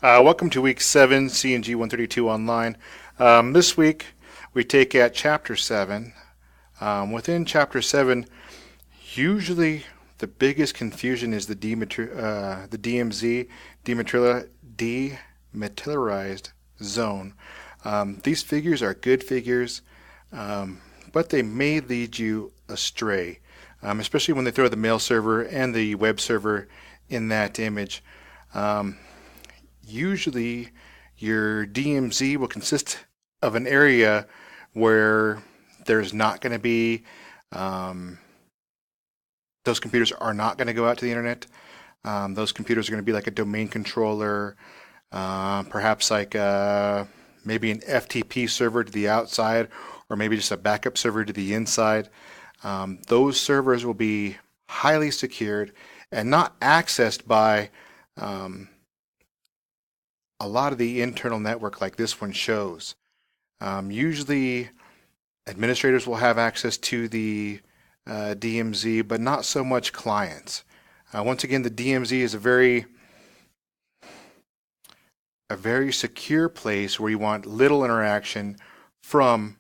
Welcome to week 7, CNG 132 online. This week we take at chapter 7. Within chapter 7, usually the biggest confusion is the DMZ, demilitarized zone. These figures are good figures, but they may lead you astray, especially when they throw the mail server and the web server in that image. Usually your DMZ will consist of an area where there's not going to be, those computers are not going to go out to the internet. Those computers are going to be like a domain controller, perhaps like maybe an FTP server to the outside, or maybe just a backup server to the inside. Those servers will be highly secured and not accessed by a lot of the internal network like this one shows. Usually administrators will have access to the DMZ, but not so much clients. Once again, the DMZ is a very secure place where you want little interaction from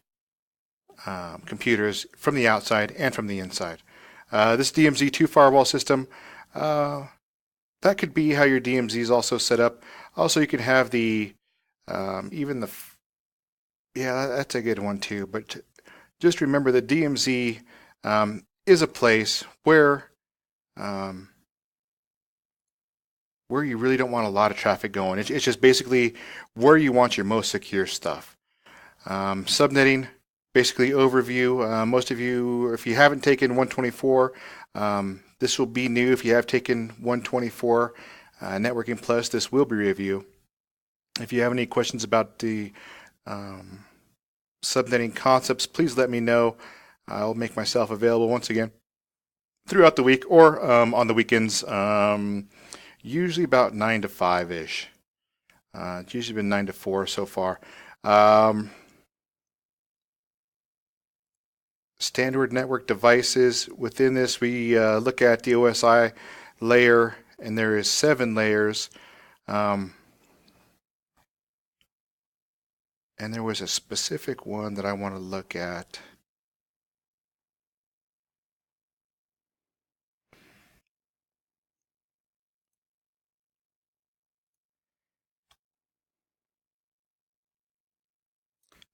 computers from the outside and from the inside. This DMZ2 firewall system, that could be how your DMZ is also set up. Also, you can have the yeah, that's a good one too. But just remember the DMZ is a place where you really don't want a lot of traffic going. It's just basically where you want your most secure stuff. Subnetting, basically overview. Most of you, if you haven't taken 124, this will be new. If you have taken 124 Networking Plus, this will be review. If you have any questions about the subnetting concepts, please let me know. I'll make myself available once again throughout the week or on the weekends, usually about 9 to 5-ish. It's usually been 9 to 4 so far. Standard network devices. Within this, we look at the OSI layer, and there is 7 layers. And there was a specific one that I want to look at.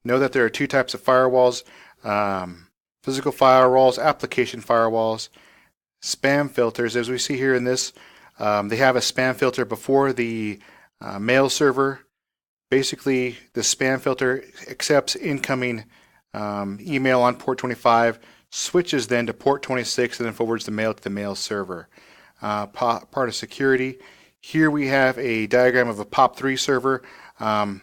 Know that there are 2 types of firewalls. Physical firewalls, application firewalls, spam filters. As we see here in this, they have a spam filter before the mail server. Basically, the spam filter accepts incoming email on port 25, switches then to port 26, and then forwards the mail to the mail server. Part of security. Here we have a diagram of a POP3 server. The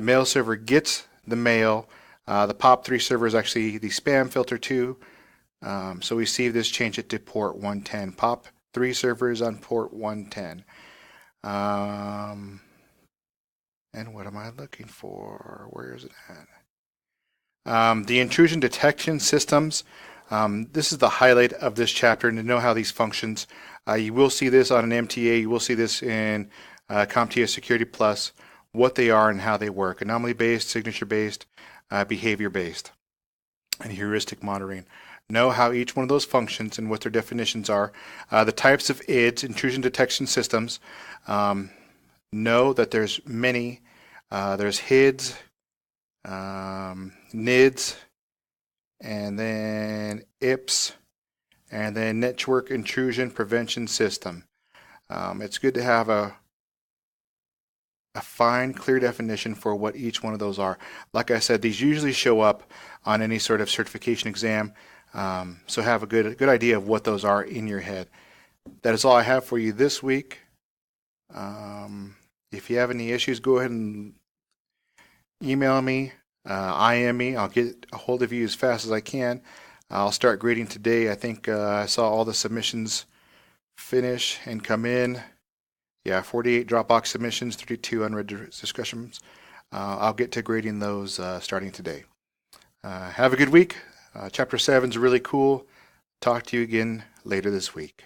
mail server gets the mail. The POP3 server is actually the spam filter too. So we see this, change it to port 110. POP3 server is on port 110. And what am I looking for? Where is it at? The intrusion detection systems. This is the highlight of this chapter, and to know how these functions. You will see this on an MTA. You will see this in CompTIA Security Plus, what they are and how they work. Anomaly-based, signature-based, behavior-based, and heuristic monitoring. Know how each one of those functions and what their definitions are. The types of IDS, intrusion detection systems. Know that there's many. There's HIDS, NIDS, and then IPS, and then Network Intrusion Prevention System. It's good to have a fine, clear definition for what each one of those are. Like I said, these usually show up on any sort of certification exam, so have a good idea of what those are in your head. That is all I have for you this week. If you have any issues, go ahead and email me, IM me. I'll get a hold of you as fast as I can. I'll start grading today. I think I saw all the submissions finish and come in. Yeah, 48 Dropbox submissions, 32 unread discussions. I'll get to grading those starting today. Have a good week. Chapter 7 is really cool. Talk to you again later this week.